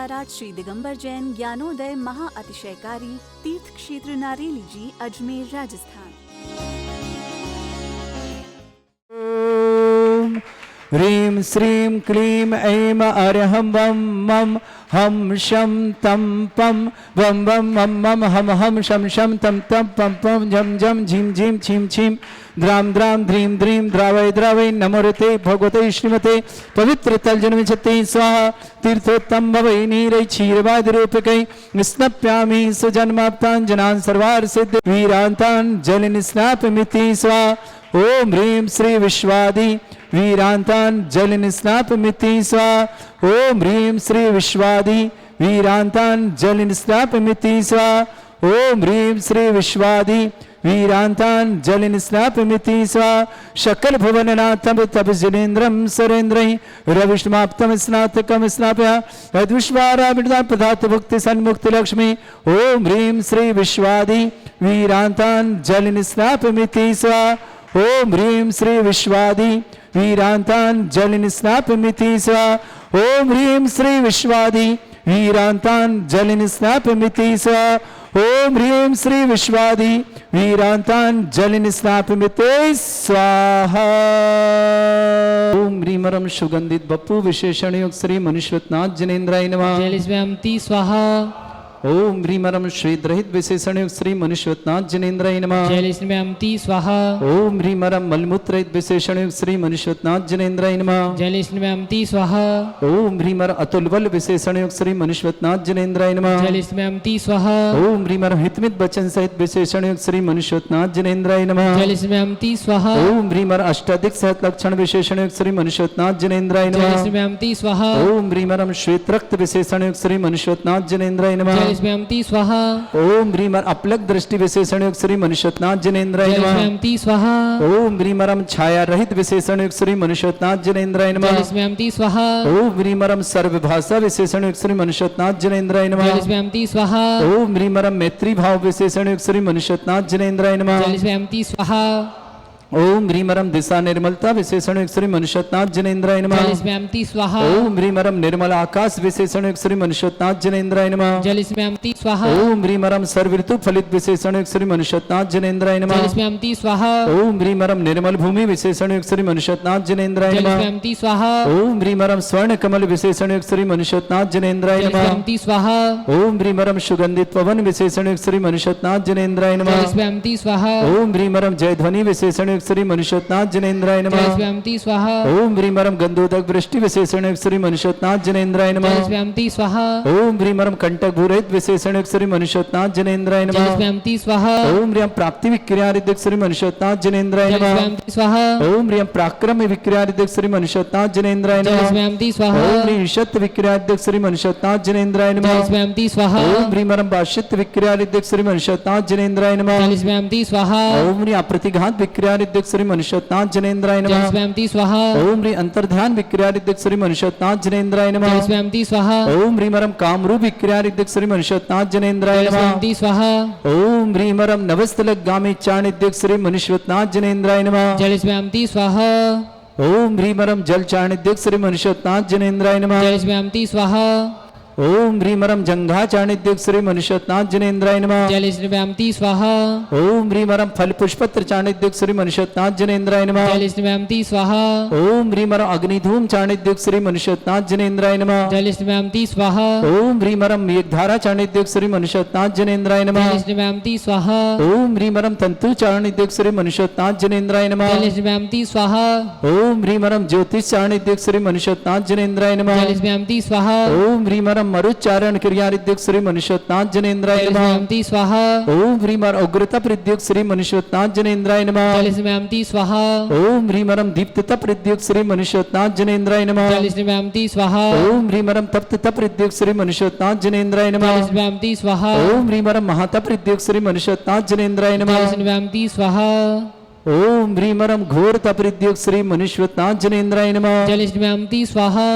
केदाराज श्री दिगंबर जैन ज्ञानोदय महा अतिशयकारी तीर्थ क्षेत्र नारेली जी, अजमेर, राजस्थान। ह्रीं श्रीं क्लीं ऐं अर्हं वं मं हम शं तं पं वं वं मं मं हम हम शं शं तं तं पं पं झं झं झीं झीं छीं छीं द्रां द्रां ध्रीं द्रीं द्रावय द्रावय नमोरते भगवते श्रीमते पवित्र तलजन्मचते स्वाहा। तीर्थोत्तम भवै नीरै क्षीरवादिरूपकै स्नप्यामि सुजन्माप्ताञ्जनान् सर्वार्थ सिद्ध वीरान्तान् जलनिस्नापमिति स्वाहा। ओम ह्रीं श्री विश्वादि वीरांतान जल निस्नापमिति स्वाहा। ओम ह्रीं श्री विश्वादि वीरांतान जल निस्नापमिति स्वाहा। ओम ह्रीं श्री विश्वादि वीरांतान जल निस्नापमिति स्वाहा। शकल भुवननाथं तब जनेन्द्रं सुरेन्द्रै रविष्माप्तम स्नातकम स्नापया तद्विश्वारामितां प्रदात भुक्ति सन्मुक्ति लक्ष्मी। ओम ह्रीं श्री विश्वादि वीरांतान जल निस्नापमिति स्वाहा। ओम ह्रीं श्री विश्वादि वीरांतान जल निस्नापमिति स्वाहा। ओम ह्रीं श्री विश्वादि वीरांतान जल निस्नापमिति स्वाहा। ओम ह्रीं श्री विश्वादि वीरांतान जल निस्नापमिति स्वाहा। ओम ह्रीमरम सुगंधित बप्पु विशेषण युक्त श्री मनुष्यनाथ जनेन्द्राय नमः। जलिस्व्यामति स्वाहा। ओम ह्रीमरम श्वेतरहित विशेषण युक्त श्री मनुष्यनाथ जनेन्द्राय नमः। जलिस्व्यामति स्वाहा। ओम ह्रीमरम मलमूत्रहित विशेषण युक्त श्री मनुष्यनाथ जनेन्द्राय नमः। जलिस्व्यामति स्वाहा। ओम ह्रीमर अतुल बल विशेषण युक्त श्री मनुष्यनाथ जनेन्द्राय नमः। जलिस्व्यामति स्वाहा। ओम ह्रीमर हितमित वचन सहित विशेषण युक्त श्री मनुष्यनाथ जनेन्द्राय नमः। जलिस्व्यामति स्वाहा। ओम ह्रीमर अष्टाधिक सहित लक्षण विशेषण युक्त श्री मनुष्यनाथ जनेन्द्राय नमः। जलिस्व्यामति स्वाहा। ओम ह्रीमरम श्वेत रक्त विशेषण युक्त श्री मनुष्यनाथ जनेन्द्राय नमः। जलिस्व्यामति स्वाहा। ओम ह्रीमर अपलक दृष्टि विशेषण युक्त श्री मनुष्यनाथ जनेन्द्राय नमः। जलिस्व्यामति स्वाहा। ओम ह्रीमरम छाया रहित विशेषण युक्त श्री मनुष्यनाथ जनेन्द्राय नमः। जलिस्व्यामति स्वाहा। ओम ह्रीमरम सर्वभाषा विशेषण युक्त श्री मनुष्यनाथ जनेन्द्राय नमः। जलिस्व्यामति स्वाहा। ओम ह्रीमरम मैत्री भाव विशेषण युक्त श्री मनुष्यनाथ जनेन्द्राय नमः। जलिस्व्यामति स्वाहा। ओम ह्रीमरम दिशा निर्मलता विशेषण युक्त श्री मनुष्यनाथ जनेन्द्राय नमः। जलिस्व्यामति स्वाहा। ओम ह्रीमरम निर्मल आकाश विशेषण युक्त श्री मनुष्यनाथ जनेन्द्राय नमः। जलिस्व्यामति स्वाहा। ओम ह्रीमरम सर्व ऋतु फलित विशेषण युक्त श्री मनुष्यनाथ जनेन्द्राय नमः। जलिस्व्यामति स्वाहा। ओम ह्रीमरम निर्मल भूमि विशेषण युक्त श्री मनुष्यनाथ जनेन्द्राय नमः। जलिस्व्यामति स्वाहा। ओम ह्रीमरम स्वर्ण कमल विशेषण युक्त श्री मनुष्यनाथ जनेन्द्राय नमः। जलिस्व्यामति स्वाहा। ओम ह्रीमरम सुगंधित पवन विशेषण युक्त श्री मनुष्यनाथ जनेन्द्राय नमः। जलिस्व्यामति स्वाहा। ओम ह्रीमरम जय ध्वनि विशेषण युक्त श्री मनुष्यनाथ जनेन्द्राय नमः। जलिस्व्यामति स्वाहा। ओम ह्रीमरम गंधोदक वृष्टि विशेषण युक्त श्री मनुष्यनाथ जनेन्द्राय नमः। जलिस्व्यामति स्वाहा। ओम ह्रीमरम कंटक भूरहित विशेषण युक्त श्री मनुष्यनाथ जनेन्द्राय नमः। जलिस्व्यामति स्वाहा। ओम ह्रीम प्राप्ति विक्रियादिक श्री मनुष्यनाथ जनेन्द्राय नमः। जलिस्व्यामति स्वाहा। ओम ह्रीम पराक्रम विक्रियादिक श्री मनुष्यनाथ जनेन्द्राय नमः। जलिस्व्यामति स्वाहा। ओम ह्रीम शत विक्रियादिक श्री मनुष्यनाथ जनेन्द्राय नमः। जलिस्व्यामति स्वाहा। ओम ह्रीमरम बाशित विक्रियादिक श्री मनुष्यनाथ जनेन्द्राय नमः। जलिस्व्यामति स्वाहा। ओम ह्रीम अप्रतिघात विक्रियादिक श्री मनुष्यनाथ जनेन्द्राय नमः। जलिस्व्यामति स्वाहा। ओम ह्रीम अंतर्ध्यान विक्रियादिक श्री मनुष्यनाथ जनेन्द्राय नमः। जलिस्व्यामति स्वाहा। ओम ह्रीमरम कामरूप विक्रियादिक श्री मनुष्यनाथ जनेन्द्राय नमः। जलिस्व्यामति स्वाहा। ओम ह्रीमरम नवस्थलगामी चाणिद्यक श्री मनुष्यनाथ जनेन्द्राय नमः। जलिस्व्यामति स्वाहा। ओम ह्रीमरम जल चाणिद्यक श्री मनुष्यनाथ जनेन्द्राय नमः। जलिस्व्यामति स्वाहा। ओम ह्रीमरम जंघा चाणिद्यक श्री मनुष्यनाथ जनेन्द्राय नमः। जलिस्व्यामति स्वाहा। ओम ह्रीमरम फल पुष्पत्र चाणिद्यक श्री मनुष्यनाथ जनेन्द्राय नमः। जलिस्व्यामति स्वाहा। ओम ह्रीमरम अग्निधूम चाणिद्यक श्री मनुष्यनाथ जनेन्द्राय नमः। जलिस्व्यामति स्वाहा। ओम ह्रीमरम मेघधारा चाणिद्यक श्री मनुष्यनाथ जनेन्द्राय नमः। जलिस्व्यामति स्वाहा। ओम ह्रीमरम तंतु चाणिद्यक श्री मनुष्यनाथ जनेन्द्राय नमः। जलिस्व्यामति स्वाहा। ओम ह्रीमरम ज्योतिष चाणिद्यक श्री मनुष्यनाथ जनेन्द्राय नमः। जलिस्व्यामति स्वाहा। ओम ह्रीमरम मरुच्चारण क्रियारिद्युक्त श्री मनुष्यनाथ जनेन्द्राय नमः। जलिस्व्यामति स्वाहा। ओम ह्रीमर उग्रता प्रद्युक्त श्री मनुष्यनाथ जनेन्द्राय नमः। जलिस्व्यामति स्वाहा। ओम ह्रीमरम दीप्तता प्रद्युक्त श्री मनुष्यनाथ जनेन्द्राय नमः। जलिस्व्यामति स्वाहा। ओम ह्रीमरम तप्तता प्रद्युक्त श्री मनुष्यनाथ जनेन्द्राय नमः। जलिस्व्यामति स्वाहा। ओम ह्रीमरम महाता प्रद्युक्त श्री मनुष्यनाथ जनेन्द्राय नमः। जलिस्व्यामति स्वाहा। ओम ह्रीमरम घोरता प्रद्युक्त श्री मनुष्यनाथ जनेन्द्राय नमः। जलिस्व्यामति स्वाहा।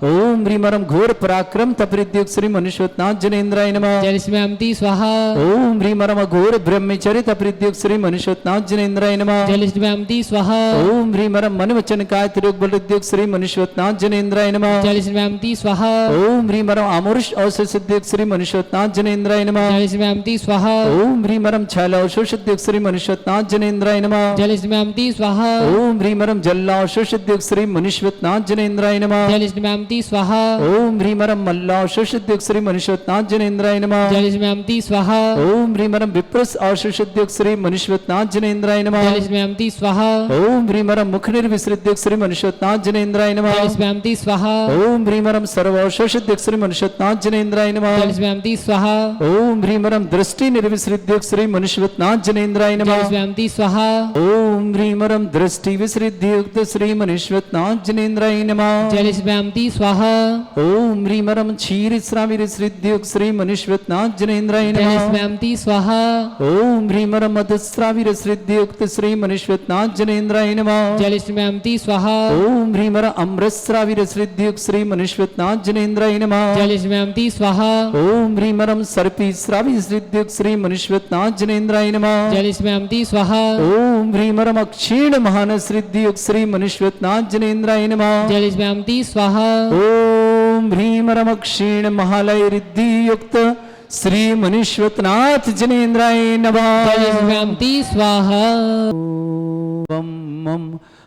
ओम ह्रीमरम घोर पराक्रम तपरिद्युक्त श्री मनुष्योत्नाथ जनेन्द्राय नमः जलस्मयंती स्वाहा ओम ह्रीमरम घोर ब्रह्मचर्य तपरिद्युक्त श्री मनुष्योत्नाथ जनेन्द्राय नमः जलस्मयंती स्वाहा ओम ह्रीमरम मन वचन काय त्रियोग बलद्युक्त श्री मनुष्योत्नाथ जनेन्द्राय नमः जलस्मयंती स्वाहा ओम ह्रीमरम आमुष औषध सिद्धियुक्त श्री मनुष्योत्नाथ जनेन्द्राय नमः जलस्मयंती स्वाहा ओम ह्रीमरम छल औषध सिद्धियुक्त श्री मनुष्योत्नाथ जनेन्द्राय नमः जलस्मयंती स्वाहा ओम ह्रीमरम जल औषध सिद्धियुक्त श्री मनुष्योत्नाथ जनेन्द्राय नमः जलस्मयंती स्वाहा ओम ह्रीमरम मल्ल औषध सिद्धियुक्त श्री मनुष्योत्नाथ जनेन्द्राय नमः जलस्मयंती स्वाहा ओम ह्रीमरम विप्रस औषध सिद्धियुक्त श्री मनुष्योत्नाथ जनेन्द्राय नमः जलस्मयंती स्वाहा ओम ह्रीमरम मुख निर्विसृद्युक्त श्री मनुष्योत्नाथ जनेन्द्राय नमः जलस्मयंती स्वाहा ओम ह्रीमरम सर्व औषध सिद्धियुक्त श्री मनुष्योत्नाथ जनेन्द्राय नमः जलस्मयंती स्वाहा ओम ह्रीमरम दृष्टि निर्विसृद्युक्त श्री मनुष्योत्नाथ जनेन्द्राय नमः जलस्मयंती स्वाहा ओम ह्रीमरम दृष्टि विसृद्युक्त श्री मनुष्योत्नाथ जनेन्द्राय नमः जलस्मयंती स्वाहा ओम ह्रीमरम क्षीर श्राविर सृद्युक्त श्री मनुष्योत्नाथ जनेन्द्राय नमः जलस्मयंती स्वाहा ओम ह्रीमरम मधुस्राविर सृद्युक्त श्री मनुष्योत्नाथ जनेन्द्राय नमः जलस्मयंती स्वाहा ओम ह्रीमर अमृतस्राविर सृद्युक्त श्री मनुष्योत्नाथ जनेन्द्राय नमः जलस्मयंती स्वाहा ओम ह्रीमरम सर्पी श्रावि सृद्युक्त श्री मनुष्योत्नाथ जनेन्द्राय नमः जलस्मयंती स्वाहा ओम ह्रीमरम क्षीण महान सृद्युक्त श्री मनुष्योत्नाथ जनेन्द्राय नमः जलस्मयंती स्वाहा ओम ह्रीमरम क्षीण महालय रिद्धियुक्त श्री मनुष्योत्नाथ जनेन्द्राय नमः जलस्मयंती स्वाहा वम मम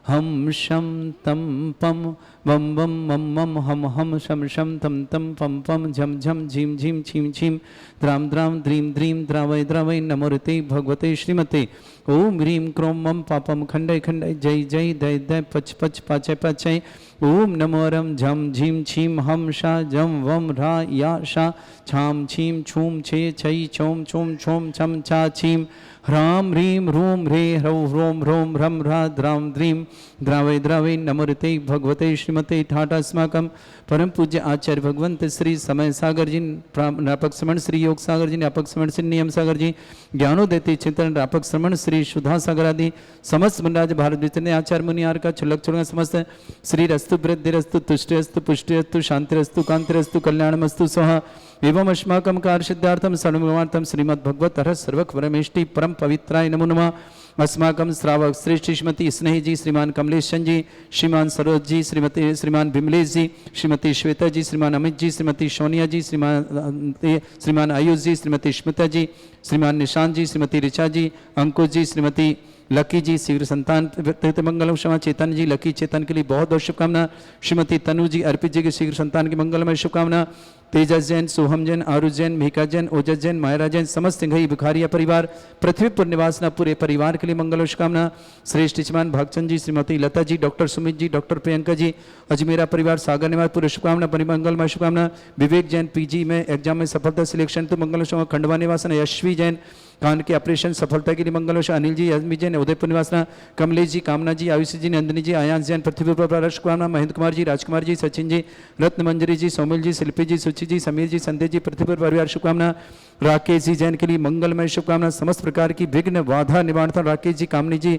हम शम तम पम वम वम मम मम हम शम शम तम तम पम पम झम झम झीम झीम छीम छीम द्राम द्राम द्रीम द्रीम द्रावय द्रावय नमोरते भगवते श्रीमते ओम ह्रीम क्रोम मम पापम खंडय खंडय जय जय दय दय पच पच पाचय पाचय ओम नमोरम झम झीम छीम हम शा जम वम रा या शा छाम छीम छूम छे छई छोम छोम छोम छम छा छीम ह्राम ह्रीम ह्रूम ह्रे ह्रौ ह्रोम ह्रोम ह्रम ह्रा द्राम द्रीम द्रावय द्रावय नमोरते भगवते श्रीमते ठाटा अस्माकं परम पूज्य आचार्य भगवंत श्री समय सागर जी प्रापक श्रमण श्री योग सागर जी न्यापक श्रमण श्री नियम सागर जी ज्ञानोदयते चिंतन रापक श्रमण श्री सुधा सागर आदि समस्त मनराज भारत विचरण आचार्य मुनियार का छुलक छुड़गा समस्त श्री रस्तु वृद्धिरस्तु तुष्टिरस्तु पुष्टिरस्तु शांतिरस्तु कांतिरस्तु कल्याणमस्तु स्वाहा एवं अस्माकं कार्यसिद्धार्थं सर्वमार्थं श्रीमद्भगवत हर सर्वकवरमेष्टि परम पवित्राय नमो नमः अस्माकं श्रावक श्रेष्ठ श्रीमती स्नेही जी श्रीमान कमलेशन जी श्रीमान सरोज जी श्रीमान बिमलेश जी श्रीमती श्वेता जी श्रीमान अमित जी श्रीमती सोनिया जी श्रीमान आयुष जी श्रीमती स्मिता जी श्रीमान निशांत जी श्रीमती ऋचा जी अंकुश जी श्रीमती लकी जी शीघ्र संतान मंगलम क्षमा चेतन जी लकी चेतन के लिए बहुत बहुत शुभकामना श्रीमती तनु जी अर्पित जी के शीघ्र संतान की मंगलमय शुभकामना तेजस जैन सोहम जैन आरुष जैन मीका जैन ओजस जैन मायरा जैन समस्त सिंघई बुखारिया परिवार पृथ्वीपुर निवासना पूरे परिवार के लिए मंगल शुभकामना श्रेष्ठ यजमान भागचंद जी श्रीमती लता जी डॉक्टर सुमित जी डॉक्टर प्रियंका जी अजमेरा परिवार सागर निवास पूरे शुभकामना परिमंगलमय शुभकामना विवेक जैन पीजी में एग्जाम में सफलता सिलेक्शन तो मंगल शुभकामना खंडवा निवासन यशवी जैन कान के ऑपरेशन सफलता के लिए मंगल अनिल जी अजमी जैन उदयपुर निवासना कमलेश जी कामना जी आयुषी जी नंदिनी जी आयांश जैन पृथ्वीपुर पर शुभकामना महेंद्र कुमार जी राजकुमार जी सचिन जी रत्न मंजरी जी सोमिल जी शिल्पी जी सुचि जी समीर जी संदेश जी पृथ्वीपुर परिवार शुभकामना राकेश जी जैन के लिए मंगलमय शुभकामना समस्त प्रकार की विघ्न बाधा निवारण राकेश जी कामनी जी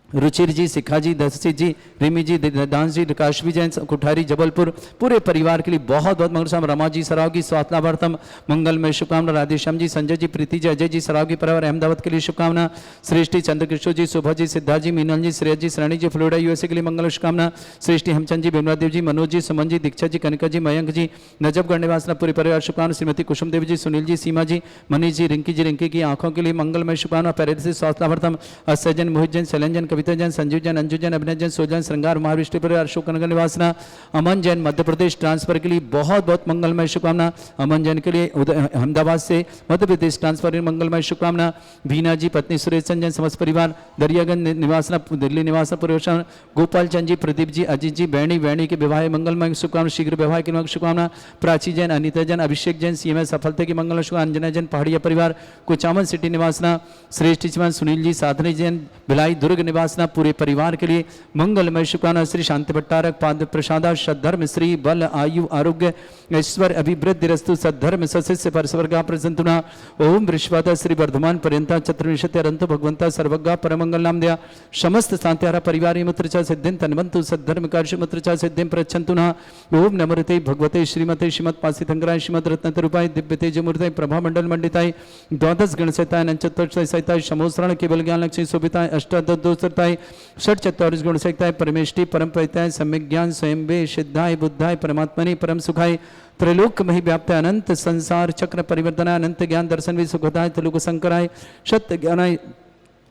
रुचिर जी शिखा जी दसी जी रिमी जी दांस जी काशवी जैन कुठारी जबलपुर पूरे परिवार के लिए बहुत बहुत मंगल रमा जी सराव की स्वास्थ्यार्थम मंगलमय शुभकामना राधेश्याम जी संजय जी प्रीति जी अजय जी सराव की परिवार अहमदाबाद के लिए शुभकामना सृष्टि चंद्रकृष्ण जी सुभा जी सिद्धार्थ जी मीनल जी श्रेय जी श्रेणी जी फ्लोरिडा यूएसए के लिए मंगल शुभकामना सृष्टि हेमचंद जी बिमला देव जी मनोज जी सुमन जी दीक्षा जी कनिका जी मयंक जी नजफगढ़ निवासना पूरे परिवार शुभकामना श्रीमती कुसुम देवी जी सुनील जी सीमा जी मनीष जी रिंकी की आंखों के लिए मंगलमय शुभकामना पैरेलिसिस स्वास्थ्यार्थम अक्षय जैन मोहित जैन शैलन जैन कविता जैन संजीव जैन अंजू जैन अभिनय जैन सोजन श्रृंगार महाविष्णु परिवार अशोकनगर निवासना अमन जैन मध्य प्रदेश ट्रांसफर के लिए बहुत बहुत मंगलमय शुभकामना अमन जैन के लिए अहमदाबाद से मध्य प्रदेश ट्रांसफर मंगलमय शुभकामना भीना जी पत्नी सुरेश चंद जैन समस्त परिवार दरियागंज निवासना दिल्ली निवासना परिवेशन गोपाल चंद जी प्रदीप जी अजीत जी वैणी के विवाह मंगलमय शुभकामना शीघ्र विवाह की शुभकामना प्राची जैन अनिता जैन अभिषेक जैन सीएमए सफलता की मंगल शुभकामना अंजना जैन पहाड़िया परिवार कुचामन सिटी निवासना श्रेष्ठ सुनील जी साधनी जैन भिलाई दुर्ग निवास निवासना पूरे परिवार के लिए मंगलमय शुभकामना। श्री शांति भट्टारक पाद प्रसादा सद्धर्म श्री बल आयु आरोग्य ऐश्वर्य अभिवृद्धि रस्तु सद्धर्म सशिष्य परस्वर्गा प्रसंतुना। ओम वृषभादा श्री वर्धमान पर्यंता चतुर्विंशति अरंतो भगवंता सर्वज्ञा परमंगल नाम दया समस्त शांत्यारा परिवार मूत्र च सिद्धिं तन्वंतु सद्धर्म कार्य मूत्र च सिद्धिं प्रच्छन्तुना। ओम नमोते भगवते श्रीमते श्रीमद पासितंगराय श्रीमद रत्नतरूपाय दिव्य तेजमूर्ताय प्रभा मंडल मंडिताय द्वादश गणसहिताय नंचतुर्थ सहिताय समोसरण केवल ज्ञान लक्ष्मी शोभिताय अष्टादशोत्तरताय षट चत्वारिश गुण सहिताय परमेष्टि परम परिताय सम्यक ज्ञान स्वयं वे सिद्धाय बुद्धाय परमात्मनि परम सुखाय त्रैलोक मही व्याप्त अनंत संसार चक्र परिवर्तनाय अनंत ज्ञान दर्शन भी सुखदाय त्रिलोक शंकराय सत्य ज्ञानाय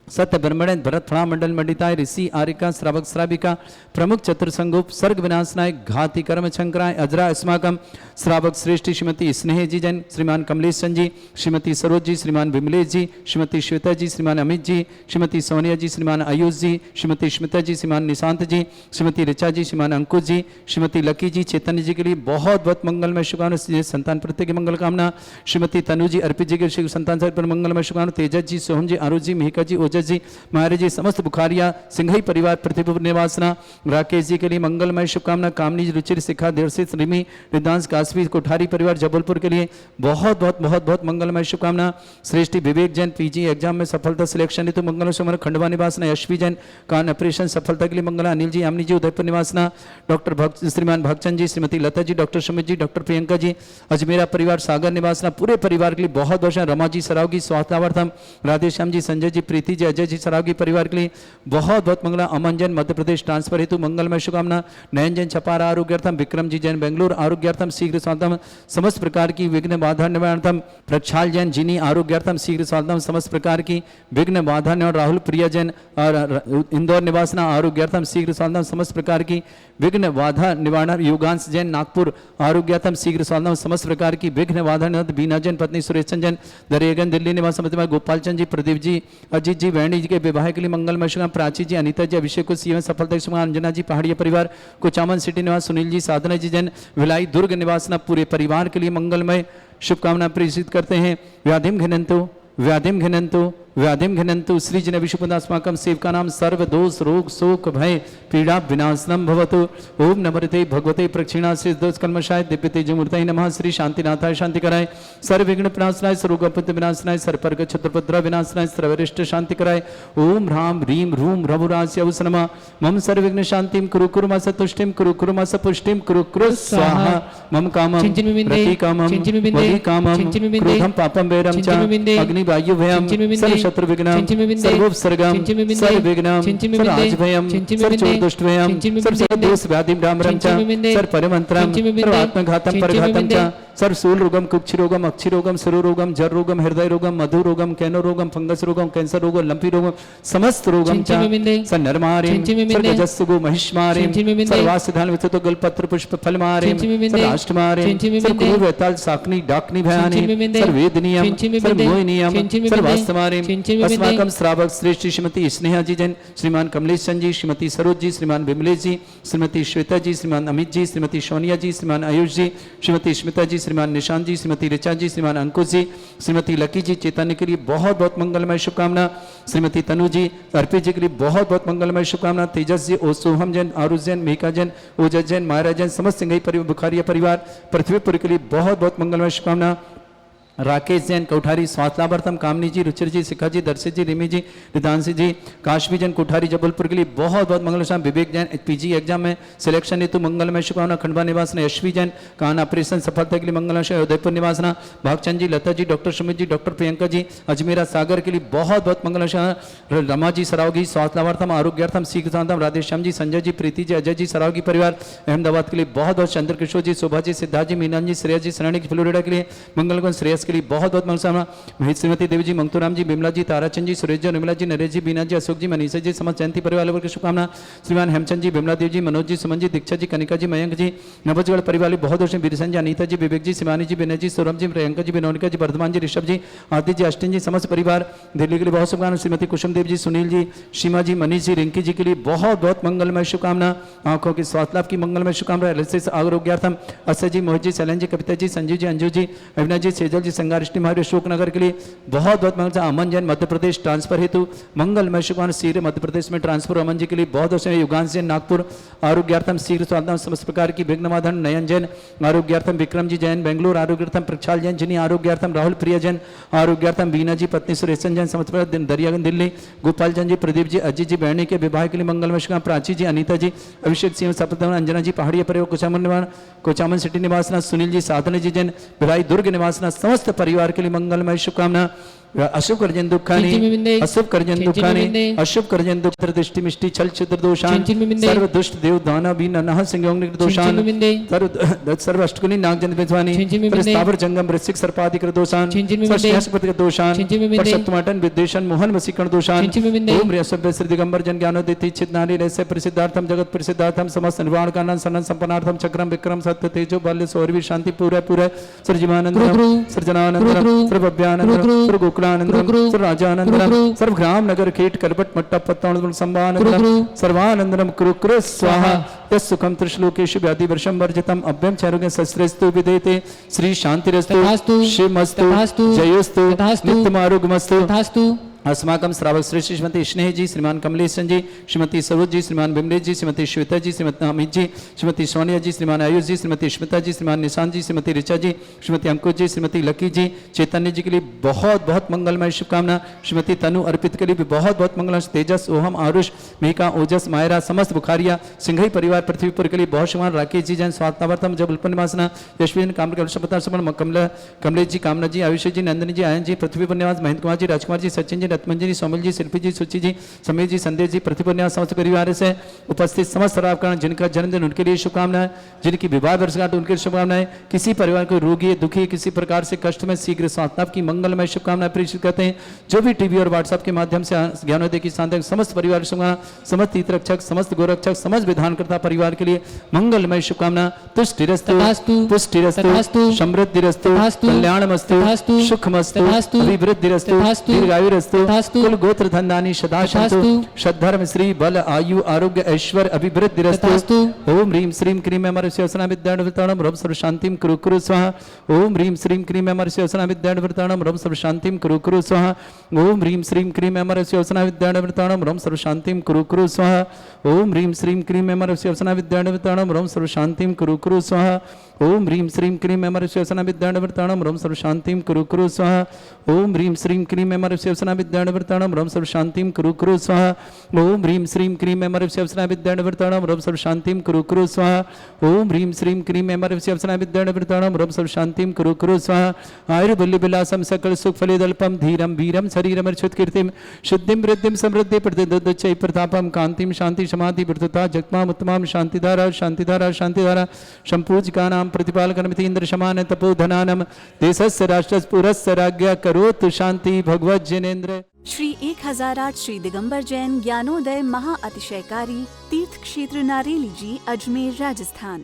सत्य ब्रह्मण भरत फणा मंडल मंडिताय ऋषि आरिका श्रावक श्राविका प्रमुख चतुर्संगोप सर्ग विनाशनाय घाति कर्म शंकराय अजरा अस्माकम श्रावक श्रेष्ठी श्रीमती स्नेह जी जैन श्रीमान कमलेश जी श्रीमती सरोज जी श्रीमान विमलेश जी श्रीमती श्वेता जी श्रीमान अमित जी श्रीमती सोनिया जी श्रीमान आयुष जी श्रीमती स्मिता जी श्रीमान निशांत जी श्रीमती ऋचा जी श्रीमान अंकुश जी श्रीमती लकी जी चैतन्य जी के लिए बहुत बहुत मंगलमय शुभकामना। संतान प्रत्यय की मंगल कामना। श्रीमती तनु जी अर्पित जी के श्री संतान पर मंगलमय शुभकामना। तेजस जी सोहम जी आरुष जी मिहिका जी ओजस जी महाराज जी समस्त बुखारिया सिंघई परिवार प्रतिभा निवासना। राकेश जी के लिए मंगलमय शुभकामना। कामनी जी रुचिर शिखा देवसित रिमी रिदांस कासवी कोठारी परिवार जबलपुर के लिए बहुत बहुत बहुत बहुत मंगलमय शुभकामना। श्रेष्ठी विवेक जैन पीजी एग्जाम में सफलता सिलेक्शन हेतु मंगल शुभकामना। खंडवा निवासना। यशवी जैन कान ऑपरेशन सफलता के लिए मंगला। अनिल जी यामिनी जी उदयपुर निवासना। डॉक्टर श्रीमान भक्तचंद जी श्रीमती लता जी डॉक्टर सुमित जी डॉक्टर प्रियंका जी अजमेरा परिवार सागर निवासना। पूरे परिवार के लिए बहुत बहुत रमा जी सरावगी स्वास्थ्यार्थम राधे श्याम जी संजय जी प्रीति जी अजय जी सरावगी परिवार के लिए बहुत बहुत मंगला। अमन जैन मध्य प्रदेश ट्रांसफर हेतु मंगलमय शुभकामना। नयन जैन छपारा आरोग्यार्थम। विक्रम जी जैन बेंगलुरु आरोग्यार्थम शीघ्र स्वास्थ्यम समस्त प्रकार की विघ्न बाधा निवारणार्थम। प्रक्षाल जैन जिनी आरोग्यार्थम शीघ्र स्वास्थ्यम समस्त प्रकार की विघ्न बाधा निवारण। राहुल प्रिया जैन और इंदौर निवासना आरोग्यार्थम शीघ्र स्वास्थ्यम समस्त प्रकार की विघ्न बाधा निवारण। योगांश जैन नागपुर आरोग्यार्थम शीघ्र स्वास्थ्यम समस्त प्रकार की विघ्न बाधा निवारण। बीना जैन पत्नी सुरेश जैन दरियागंज दिल्ली निवास। गोपाल चंद जी प्रदीप जी अजीत जी वैणी जी के विवाह के लिए मंगलमय शुभकामना। प्राची जी अनीता जी अभिषेक को सीएम सफलता शुभकामना। अंजना जी पहाड़िया परिवार कुचामन सिटी निवास। सुनील जी साधना जी जैन भिलाई दुर्ग निवासना। पूरे परिवार के लिए मंगलमय शुभकामना प्रेषित करते हैं। व्याधिम घिनंतु व्याधिम घिनंतु श्रीजन विशुपदास्माकम सेवका नाम सर्व दोष रोग शोक भय पीड़ा विनाशनम भवतु। ओम नमृते भगवते प्रक्षिणा से दोष कल्मषाय दिव्य तेजमूर्तये नमः। श्री शांतिनाथाय शांति कराय सर्व विघ्न विनाशनाय सर्वगपत विनाशनाय सर्पर्ग छत्रपद्र विनाशनाय सर्वरिष्ट शांति कराय। ओम ह्राम ह्रीम रूम रघुरास्य नमः। मम सर्व विघ्न शांतिम कुरु कुरु मास तुष्टिम कुरु कुरु मास पुष्टिम कुरु कुरु स्वाहा। मम कामम रति कामम वदि कामम क्रोधम पापम वैरम च अग्नि वायु भयम शत्रु विघ्नम सर्वोपसर्गम सर्व विघ्नम सर्वराज भयम सर्वचोर दुष्ट भयम सर्व दोष व्याधिम डामरम च सर्व परमंत्रम सर्व आत्मघातम परघातम च सर्व सूल रोगम कुक्षि रोगम अक्षि रोगम सरो रोगम जर रोगम हृदय रोगम मधु रोगम कैनो रोगम फंगस रोगम कैंसर रोगम लंपी रोगम समस्त रोगम च स नरमारिम सर्व जस्सुगो महिष्मारिम सर्वासिधान विततो गलपत्र पुष्प फलमारिम सर्वाष्टमारिम सर्व कुरु वेताल साकनी डाकनी भयानी सर्व वेदनियम सर्व मोहिनियम सर्वास्तमारिम अस्माकम श्रावक श्रेष्ठ श्रीमती स्नेहा जी जैन श्रीमान कमलेश चंद जी श्रीमती सरोज जी श्रीमान विमलेश जी श्रीमती श्वेता जी श्रीमान अमित जी श्रीमती सोनिया जी श्रीमान आयुष जी श्रीमती स्मिता जी श्रीमान निशांत जी श्रीमती ऋचा जी श्रीमान अंकुश जी श्रीमती लकी जी चैतन्य के लिए बहुत बहुत मंगलमय शुभकामना। श्रीमती तनु जी अर्पित जी के लिए बहुत बहुत मंगलमय शुभकामना। तेजस जी ओ सोहम जैन आरुष जैन मिहिका जैन ओजस जैन मायरा जैन समस्त सिंघई परिवार बुखारिया परिवार पृथ्वीपुर के लिए बहुत बहुत मंगलमय शुभकामना। राकेश जैन कोठारी स्वास्थ्यार्थम। कामनी जी रुचिर जी शिखा जी दर्शित जी रिमी जी रिदांशी जी काशवी जैन कोठारी जबलपुर के लिए बहुत बहुत मंगलमय। विवेक जैन पीजी एग्जाम में सिलेक्शन हेतु मंगलमय शुभकामना। खंडवा निवासना। यशवी जैन कान ऑपरेशन सफलता के लिए मंगलमय। उदयपुर निवासना। भागचंद जी लता जी डॉक्टर सुमित जी डॉक्टर प्रियंका जी अजमेरा सागर के लिए बहुत बहुत मंगलमय। रमा जी सरावगी स्वास्थ्यार्थम आरोग्यार्थम शीघ्र शांतम। राधेश्याम जी संजय जी प्रीति जी अजय जी सरावगी परिवार अहमदाबाद के लिए बहुत बहुत। चंद्र किशोर जी शोभा जी सिद्धार्थ जी मीनान जी श्रेया जी सराणी फ्लोरिडा के लिए मंगलगुण श्रेयस के लिए बहुत बहुत मंगल। श्रीमती देवी जी मंगतूराम जी बिमला जी ताराचंद जी सुरेश जी निर्मला जी नरेश जी बीना जी अशोक जी मनीषा जी समस्त जयंती परिवार की शुभकामना। श्रीमान हेमचंद जी बिमला देव जी मनोज जी सुमन जी दीक्षा जी कनिका जी मयंक जी नवजगढ़ परिवार बहुत दोष बीरसन जी अनीता जी विवेक जी शिवानी जी विनय जी सौरभ जी प्रियंका जी विनोनिका जी वर्धमान जी ऋषभ जी आदित्य जी अष्टिन जी समस्त परिवार दिल्ली के लिए बहुत शुभकामना। श्रीमती कुसुम देव जी सुनील जी सीमा जी मनीष जी रिंकी जी के लिए बहुत बहुत मंगलमय शुभकामना। आंखों के स्वास्थ्य लाभ की मंगलमय शुभकामना। आरोग्यार्थम अक्षय जी मोहित जी सैलन जी कविता जी संजीव जी अंजू जी अविनाश जी सेजल जी संगारिष्टि महावीर अशोकनगर के लिए बहुत बहुत मंगल। अमन जैन मध्य प्रदेश ट्रांसफर हेतु मंगलमय शुभकामना शीघ्र मध्य प्रदेश में ट्रांसफर। अमन जी के लिए बहुत बहुत युगांश जैन नागपुर आरोग्यार्थम शीघ्र स्वास्थ्य समस्त प्रकार की विघ्नवाधन। नयन जैन आरोग्यार्थम। विक्रम जी जैन बेंगलोर आरोग्यार्थम। प्रक्षाल जैन जिनी आरोग्यार्थम। राहुल प्रिया जैन आरोग्यार्थम। बीना जी पत्नी सुरेशन जैन समस्त प्रकार दरियागंज दिल्ली। गोपाल जैन जी प्रदीप जी अजीत जी बहनी के विवाह के लिए मंगलमय शुभकामना। प्राची जी अनीता जी अभिषेक सिंह सपतन अंजना जी पहाड़िया परिवार कोचामन सिटी निवासना। सुनील जी साधना जी जैन भिलाई दुर्ग निवासना समस्त परिवार के लिए मंगलमय शुभकामना। अशुभ कर्जन दुखानी अशुभ कर्जन दुखानी अशुभ कर्जन दुख दृष्टि मिष्टि छल छिद्र दोषान सर्व दुष्ट देव दाना भी नह सिंह दोषान सर्व अष्टकुली नागजन विद्वानी प्रस्तावर जंगम वृश्चिक सर्पाधिक दोषान सरस्वती दोषान सप्तमाटन विद्वेषण मोहन वसीकरण दोषान ओम ऋषभ श्री दिगंबर जन ज्ञानोदिति चित नारी रहस्य प्रसिद्धार्थम जगत प्रसिद्धार्थम समस्त निर्वाण कानन सनन संपन्नार्थम चक्रम विक्रम सत्य तेजो बाल्य सौरवी शांति पूरा पूरा सृजिमानंद सृजनानंद सर्वभ्यानंद आनंदम राजानंदम सर्वग्राम नगर खेट करपट मट्टा पत्तानंदम संभानंदम सर्वानंदम कुरु कुरु स्वाहा यस्सुखम त्रिश्लोकेषु व्याधि वर्षम वर्जितम अभ्यम चारोग्य शस्त्रस्तु विदेते श्री शांतिरस्तु शिवमस्तु जयोस्तु नित्यमारोग्यमस्तु। अस्माकं श्रावक श्रेष्ठ श्रीमती स्नेह जी श्रीमान कमलेशन जी श्रीमती सरोज जी श्रीमान बिमलेश जी श्रीमती श्वेता जी श्रीमती अमित जी श्रीमती सोनिया जी श्रीमान आयुष जी श्रीमती स्मिता जी श्रीमान निशांत जी श्रीमती ऋचा जी श्रीमती अंकुश जी श्रीमती लकी जी चैतन्य जी के लिए बहुत बहुत मंगलमय शुभकामना। श्रीमती तनु अर्पित के लिए भी बहुत बहुत मंगल। तेजस ओहम आरुष मेहका ओजस मायरा समस्त बुखारिया सिंघई परिवार पृथ्वीपुर के लिए बहुत शुभकामना। राकेश जी जैन स्वात्मावर्तम जब उल्पन निवासना यशविन कमलेश जी कामना जी आयुष जी नंदनी जी आयन जी पृथ्वीपुर निवास महेंद्र कुमार जी राजकुमार जी सचिन जी रत्मन जी सोमल जी शिल्पी जी सुचि जी समीर जी संदेश जी पृथ्वी न्यास समस्त परिवार से उपस्थित समस्त श्रावकगण जिनका जन्मदिन उनके लिए शुभकामनाएं। जिनकी विवाह वर्षगांठ उनके लिए शुभकामनाएं। किसी परिवार को रोगी दुखी किसी प्रकार से कष्ट में शीघ्र स्वास्थ्य की मंगलमय शुभकामनाएं प्रेषित करते हैं। जो भी टीवी और व्हाट्सएप के माध्यम से ज्ञानोदय की शांति समस्त परिवार शुभकामना। समस्त तीर्थरक्षक समस्त गोरक्षक समस्त विधानकर्ता परिवार के लिए मंगलमय शुभकामना। तुष्टिरस्तु पुष्टिरस्तु समृद्धिरस्तु कल्याणमस्तु सुखमस्तु अभिवृद्धिरस्तु दीर्घायुरस्तु कुल गोत्र धनदानी सदा शंतु सद्धर्म श्री बल आयु आरोग्य ऐश्वर्य अभिवृद्धिरस्तु। ओम ह्रीं श्रीं क्रीं अमर शिवसना विद्याणवृताणम रम सर्व शांतिम कुरु कुरु स्वाहा। ओम ह्रीं श्रीं क्रीं अमर शिवसना विद्याणवृताणम रम सर्व शांतिम कुरु कुरु स्वाहा। ओम ह्रीं श्रीं क्रीं अमर शिवसना विद्याणवृताणम रम सर्व शांतिम कुरु कुरु स्वाहा। ओम ह्रीं श्रीं क्रीं अमर शिवसना विद्याणवृताणम रम सर्व शांतिम कुरु कुरु स्वाहा। ओम ह्रीं श्रीं क्रीं अमर शिवसना विद्याणवृताणम रम सर्व शांतिम कुरु कुरु स्वाहा। ओम ह्रीं श्रीं क्रीं अमर शिवसना विद्याणवृताणम रम सर्व शांतिम कुरु कुरु स्वाहा। ओम ह्रीं श्रीं क्रीं अमर शिवसना विद्याणवृताणम रम सर्व शांतिम कुरु कुरु स्वाहा। ओम ह्रीं श्रीं क्रीं अमर शिवसना विद्याणवृताणम रम सर्व शांतिम कुरु कुरु स्वाहा। आयुर्बल्य विलासम सकल सुख फलेदल्पम धीरम वीरम शरीरम अर्चित कीर्तिम शुद्धिम वृद्धिम समृद्धि प्रतिदच्चै प्रतापम कांतिम शांति समाधि वृद्धता जगमाम उत्तमाम शांतिधारा शांतिधारा शांतिधारा संपूजकानां प्रतिपालकनमिति इंद्र समान तपोधनानम देशस्य राष्ट्रस्य पुरस्य राज्ञा करोतु शांति भगवत जिनेन्द्र। श्री 1008 श्री दिगंबर जैन ज्ञानोदय महाअतिशयकारी तीर्थ क्षेत्र नारेली जी अजमेर राजस्थान।